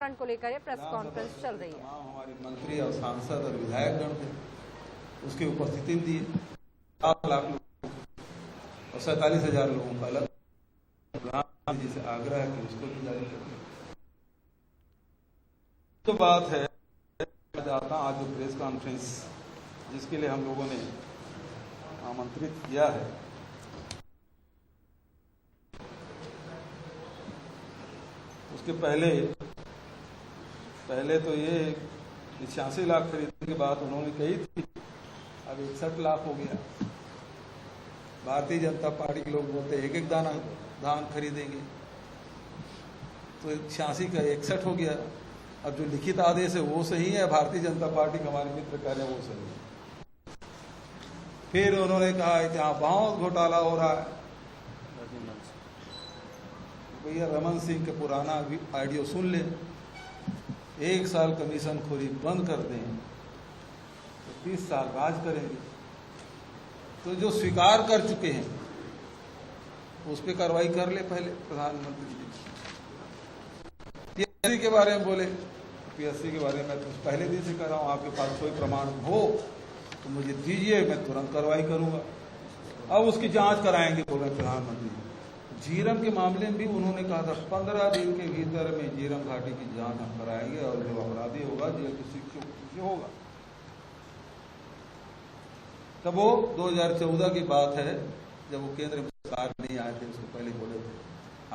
Fund को लेकर ये प्रेस कॉन्फ्रेंस चल रही है। हमारे मंत्री और सांसद और विधायकगण थे, उसकी उपस्थिति में दिए 7 लाख लोग और 47,000 लोगों का अलग प्रधानमंत्री जी से आग्रह है कि उसको भी जारी कर दिया। तो बात है जाता आज जो प्रेस कॉन्फ्रेंस जिसके लिए हम लोगों ने आमंत्रित किया है, उसके पहले तो ये 86 लाख खरीदने की बात उन्होंने कही थी, अब 61 लाख हो गया। भारतीय जनता पार्टी के लोग बोलते एक दाना धान खरीदेंगे, तो 86 का 61 हो गया। अब जो लिखित आदेश है वो सही है, भारतीय जनता पार्टी का हमारे मित्र कह रहे हैं वो सही है। फिर उन्होंने कहा कि हाँ बहुत घोटाला हो रहा है। भैया रमन सिंह के पुराना ऑडियो सुन लें, 1 साल कमीशन खोरी बंद कर दें तो 30 साल राज करेंगे। तो जो स्वीकार कर चुके हैं उस पर कार्रवाई कर ले पहले प्रधानमंत्री जी। पीएससी के बारे में बोले, पीएससी के बारे में मैं तो पहले दिन से कह रहा हूं, आपके पास कोई प्रमाण हो तो मुझे दीजिए, मैं तुरंत कार्रवाई करूंगा। अब उसकी जांच कराएंगे बोल रहे प्रधानमंत्री। झीरम के मामले में भी उन्होंने कहा था 15 दिन के भीतर में झीरम घाटी की जांच हम कराएंगे और जो अपराधी होगा जेल की शिक्षा होगा। तब वो 2014 की बात है जब वो केंद्र में सरकार नहीं आए थे, उसको पहले बोले थे।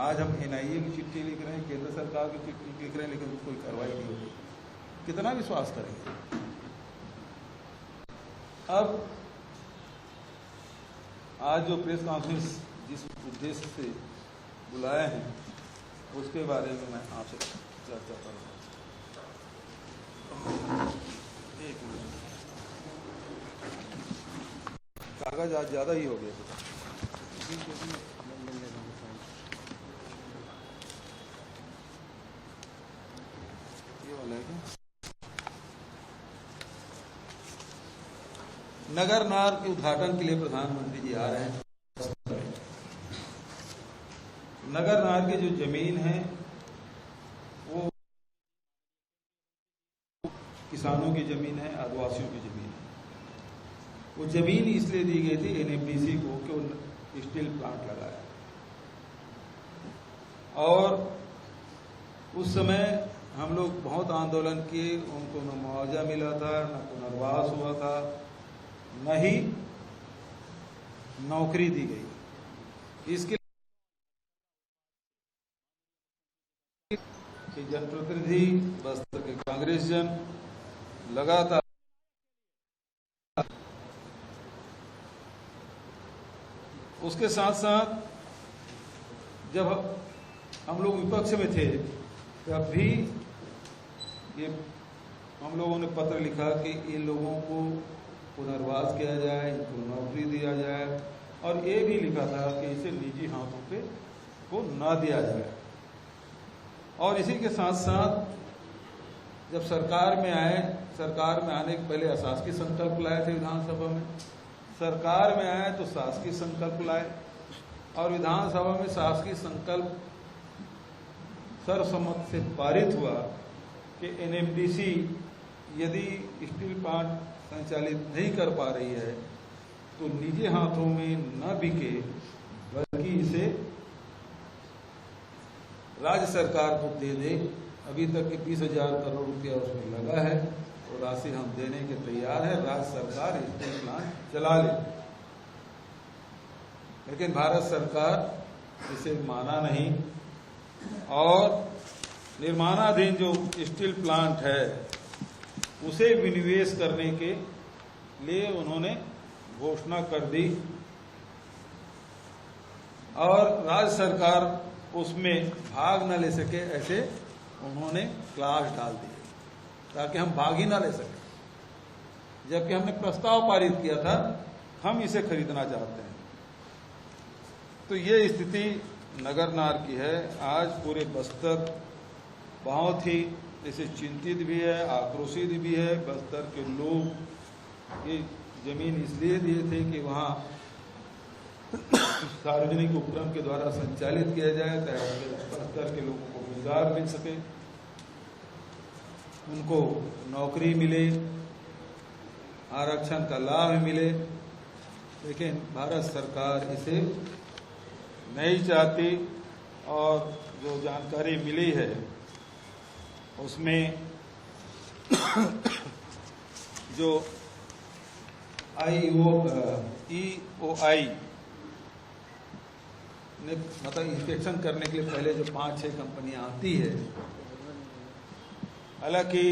आज हम एनआईए की चिट्ठी लिख रहे हैं, केंद्र सरकार की चिट्ठी लिख रहे हैं, लेकिन कोई कार्रवाई नहीं होगी। कितना विश्वास करेंगे। अब आज जो प्रेस कॉन्फ्रेंस जिस उद्देश्य से बुलाए हैं उसके बारे में मैं आपसे चर्चा कर रहा हूं। एक मिनट, कागज आज ज्यादा ही हो गया। ये वाला है क्या? नगर नार के उद्घाटन के लिए प्रधानमंत्री जी आ रहे हैं। नगर नार की जो जमीन है वो किसानों की जमीन है, आदिवासियों की जमीन है। वो जमीन इसलिए दी गई थी एनएमडीसी को कि वो स्टील प्लांट लगाया, और उस समय हम लोग बहुत आंदोलन किए, उनको न मुआवजा मिला था, न पुनर्वास हुआ था, न ही नौकरी दी गई। इसके कि जनप्रतिनिधि बस्तर के कांग्रेस जन लगातार उसके साथ साथ जब हम लोग विपक्ष में थे तब भी ये हम लोगों ने पत्र लिखा कि इन लोगों को पुनर्वास किया जाए, इनको नौकरी दिया जाए, और ये भी लिखा था कि इसे निजी हाथों पे को ना दिया जाए। और इसी के साथ साथ जब सरकार में आए, सरकार में आने के पहले अशासकीय संकल्प लाए थे विधानसभा में, सरकार में आए तो शासकीय संकल्प लाए, और विधानसभा में शासकीय संकल्प सर्वसम्मत से पारित हुआ कि एनएमडीसी यदि स्टील प्लांट संचालित नहीं कर पा रही है तो निजी हाथों में न बिके, बल्कि इसे राज्य सरकार को दे दे। अभी तक के 20,000 करोड़ रुपया उसमें लगा है, वो राशि हम देने के तैयार है, राज्य सरकार स्टील प्लांट चला ले। लेकिन भारत सरकार इसे माना नहीं, और निर्माणाधीन जो स्टील प्लांट है उसे विनिवेश करने के लिए उन्होंने घोषणा कर दी, और राज्य सरकार उसमें भाग न ले सके, ऐसे उन्होंने क्लास डाल दिए ताकि हम भाग ही ना ले सके। जबकि हमने प्रस्ताव पारित किया था, हम इसे खरीदना चाहते हैं। तो ये स्थिति नगर नार की है। आज पूरे बस्तर बहुत ही इसे चिंतित भी है, आक्रोशित भी है। बस्तर के लोग ये जमीन इसलिए दिए थे कि वहाँ सार्वजनिक उपक्रम के द्वारा संचालित किया जाए ताकि बस्तर के लोगों को रोजगार मिल सके। उनको नौकरी मिले, आरक्षण का लाभ मिले, लेकिन भारत सरकार इसे नहीं चाहती। और जो जानकारी मिली है उसमें जो EOI ने मतलब इंस्पेक्शन करने के लिए पहले जो 5-6 कंपनियां आती है, हालांकि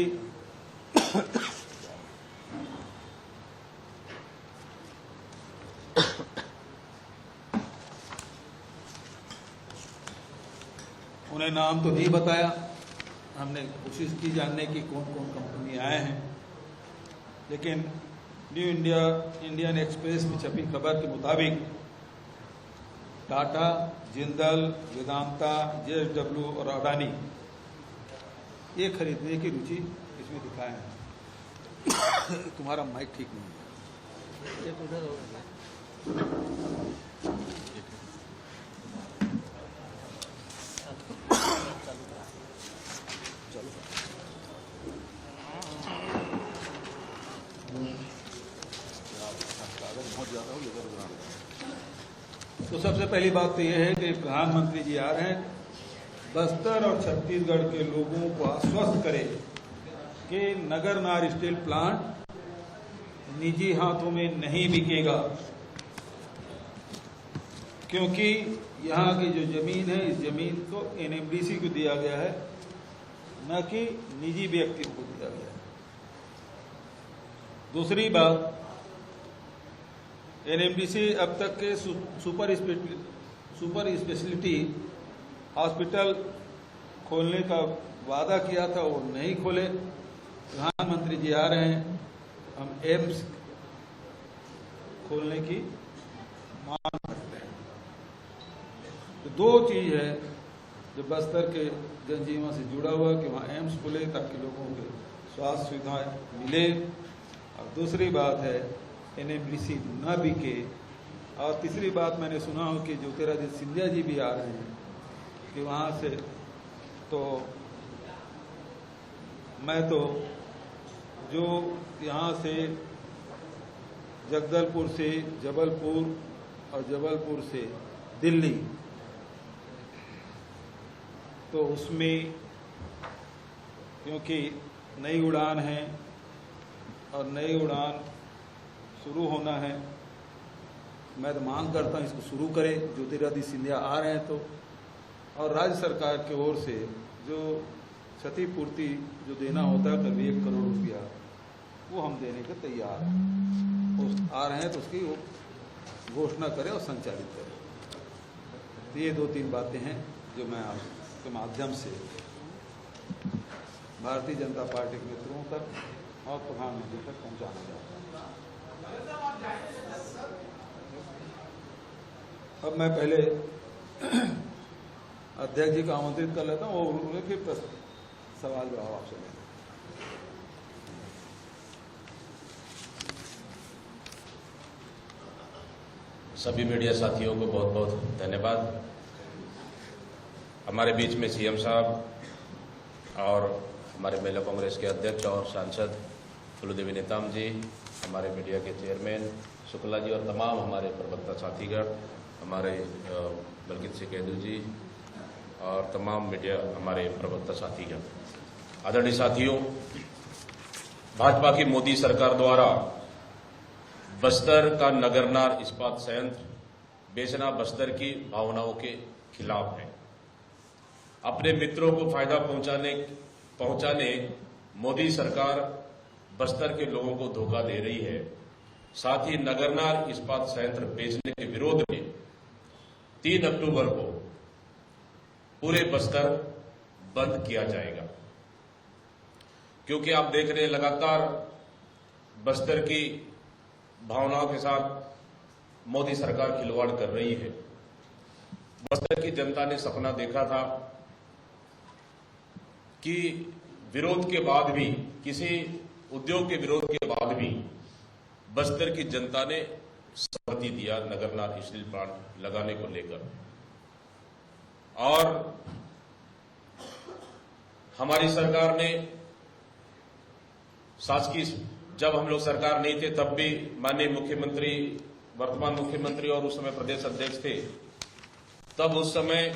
उन्हें नाम तो नहीं बताया। हमने कोशिश की जानने की कौन कौन कंपनी आए हैं, लेकिन न्यू इंडियन एक्सप्रेस में छपी खबर के मुताबिक टाटा, जिंदल, वेदांता, JSW और अडानी ये खरीदने की रुचि इसमें दिखाए हैं। तुम्हारा माइक ठीक नहीं है, एक उधर तो सबसे पहली बात तो यह है कि प्रधानमंत्री जी आ रहे हैं, बस्तर और छत्तीसगढ़ के लोगों को आश्वस्त करें कि नगरनार स्टील प्लांट निजी हाथों में नहीं बिकेगा, क्योंकि यहाँ की जो जमीन है इस जमीन को NMDC को दिया गया है, न कि निजी व्यक्तियों को दिया गया है। दूसरी बात, NMDC अब तक के सुपर स्पेशलिटी हॉस्पिटल खोलने का वादा किया था, वो नहीं खोले। प्रधानमंत्री जी आ रहे हैं, हम एम्स खोलने की मांग करते हैं। तो दो चीज है जो बस्तर के जनजीवन से जुड़ा हुआ कि वहाँ एम्स खुले ताकि लोगों को स्वास्थ्य सुविधाएं मिले, और दूसरी बात है NMDC न बिके। और तीसरी बात, मैंने सुना हो कि ज्योतिरादित्य सिंधिया जी भी आ रहे हैं कि वहाँ से, तो मैं तो जो यहाँ से जगदलपुर से जबलपुर और जबलपुर से दिल्ली, तो उसमें क्योंकि नई उड़ान है और नई उड़ान शुरू होना है, मैं तो मांग करता हूँ इसको शुरू करें। ज्योतिरादित्य सिंधिया आ रहे हैं तो, और राज्य सरकार की ओर से जो क्षतिपूर्ति जो देना होता है करीब 1 करोड़ रुपया, वो हम देने के तैयार हैं। वो आ रहे हैं तो उसकी घोषणा करें और संचालित करें। तो ये 2-3 बातें हैं जो मैं आपके माध्यम से भारतीय जनता पार्टी के मित्रों तक और प्रधानमंत्री तक पहुंचाना चाहता हूँ। अब मैं पहले अध्यक्ष जी को आमंत्रित कर लेता हूँ, और उन्हें फिर सवाल जवाब आपसे लेंगे। सभी मीडिया साथियों को बहुत बहुत धन्यवाद। हमारे बीच में CM साहब और हमारे महिला कांग्रेस के अध्यक्ष और सांसद फूलोदेवी नेताम जी, हमारे मीडिया के चेयरमैन शुक्ला जी और तमाम हमारे प्रवक्ता साथीगण, हमारे बलकित सिंह कैदू जी और तमाम मीडिया हमारे प्रवक्ता साथीगण। आदरणीय साथियों, भाजपा की मोदी सरकार द्वारा बस्तर का नगरनार इस्पात संयंत्र बेचना बस्तर की भावनाओं के खिलाफ है। अपने मित्रों को फायदा पहुंचाने मोदी सरकार बस्तर के लोगों को धोखा दे रही है। साथ ही नगरनार इस्पात संयंत्र बेचने के विरोध में 3 अक्टूबर को पूरे बस्तर बंद किया जाएगा, क्योंकि आप देख रहे हैं लगातार बस्तर की भावनाओं के साथ मोदी सरकार खिलवाड़ कर रही है। बस्तर की जनता ने सपना देखा था कि विरोध के बाद भी, किसी उद्योग के विरोध के बाद भी बस्तर की जनता ने सहमति दिया नगरनार स्टील प्लांट लगाने को लेकर। और हमारी सरकार ने शासकीय, जब हम लोग सरकार नहीं थे तब भी माननीय मुख्यमंत्री, वर्तमान मुख्यमंत्री और उस समय प्रदेश अध्यक्ष थे, तब उस समय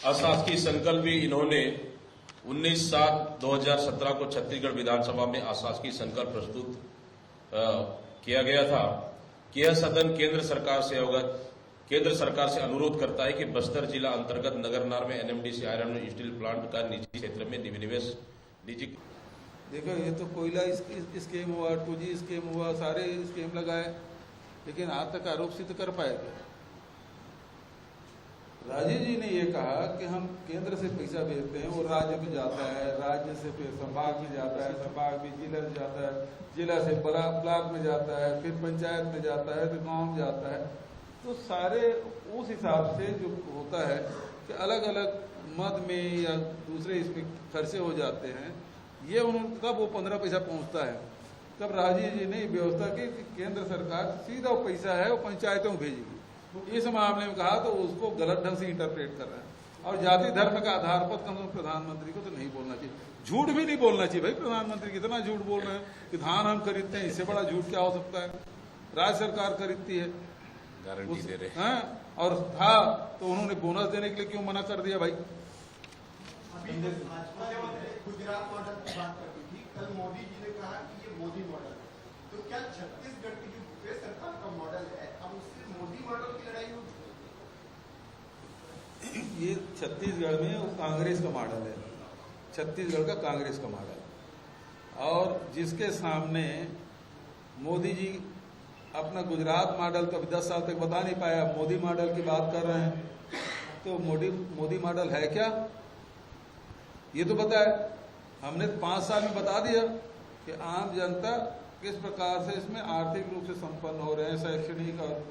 अशासकीय संकल्प भी इन्होंने 19/7/2017 को छत्तीसगढ़ विधानसभा में अशासकीय संकल्प प्रस्तुत किया गया था कि यह सदन केंद्र सरकार से अनुरोध करता है कि बस्तर जिला अंतर्गत नगरनार में एनएमडीसी आयरन स्टील प्लांट का निजी क्षेत्र में विनिवेश निजी। देखो, ये तो कोयला स्कीम हुआ, 2G स्कीम हुआ, सारे स्कीम लगाए, लेकिन आज तक आरोप सिद्ध कर पाएगा। राजीव जी ने ये कहा कि हम केंद्र से पैसा भेजते हैं, वो राज्य में जाता है, राज्य से फिर संभाग में जाता है, संभाग में जिला में जाता है, जिला से ब्लॉक में जाता है, फिर पंचायत में जाता है, फिर गांव में जाता है। तो सारे उस हिसाब से जो होता है कि अलग अलग मद में या दूसरे इसमें खर्चे हो जाते हैं। ये उन्होंने कब वो 15 पैसा पहुंचता है, तब राजीव जी ने व्यवस्था की कि केंद्र सरकार सीधा वो पैसा है वो पंचायतों में भेजेगी। इस मामले में कहा तो उसको गलत ढंग से इंटरप्रेट कर रहा है। और जाति धर्म का आधार पर कम से कम प्रधानमंत्री को तो नहीं बोलना चाहिए, झूठ भी नहीं बोलना चाहिए। भाई प्रधानमंत्री कितना झूठ बोल रहे हैं कि धान हम खरीदते हैं, इससे बड़ा झूठ क्या हो सकता है। राज्य सरकार खरीदती है, गारंटी दे रहे हैं, और था तो उन्होंने बोनस देने के लिए क्यों मना कर दिया भाई। गुजरात मॉडल की बात करती थी, कल मोदी जी ने कहा कि ये मोदी मॉडल, तो क्या छत्तीसगढ़ की जो भूपेश सरकार का मॉडल है अब उससे मोदी मॉडल की लड़ाई होगी? ये छत्तीसगढ़ में वो कांग्रेस का मॉडल है, छत्तीसगढ़ का कांग्रेस का मॉडल। और जिसके सामने मोदी जी अपना गुजरात मॉडल कभी 10 साल तक बता नहीं पाया, मोदी मॉडल की बात कर रहे हैं। तो मोदी मॉडल है क्या, ये तो बताए। हमने 5 साल में बता दिया कि आम जनता किस प्रकार से इसमें आर्थिक रूप से संपन्न हो रहे हैं, शैक्षणिक और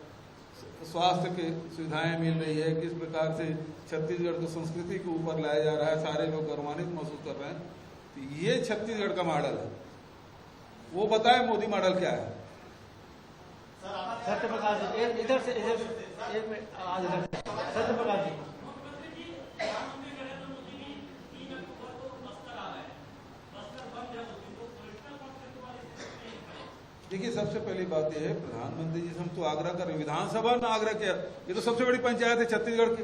स्वास्थ्य की सुविधाएं मिल रही है, किस प्रकार से छत्तीसगढ़ को संस्कृति के ऊपर लाया जा रहा है, सारे लोग गौरवान्वित महसूस कर रहे हैं। तो ये छत्तीसगढ़ का मॉडल है, वो बताए मोदी मॉडल क्या है। सत्यप्रकाश जी इधर से एक मिनट आज सत्यप्रकाश जी। देखिए, सबसे पहली बात यह है, प्रधानमंत्री जी से हम तो आग्रह कर रहे हैं, विधानसभा ने आग्रह किया, ये तो सबसे बड़ी पंचायत है छत्तीसगढ़ की,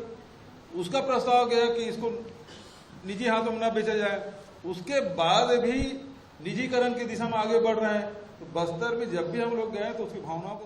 उसका प्रस्ताव गया कि इसको निजी हाथों में न बेचा जाए। उसके बाद भी निजीकरण की दिशा में आगे बढ़ रहे हैं। तो बस्तर में जब भी हम लोग गए तो उसकी भावनाओं को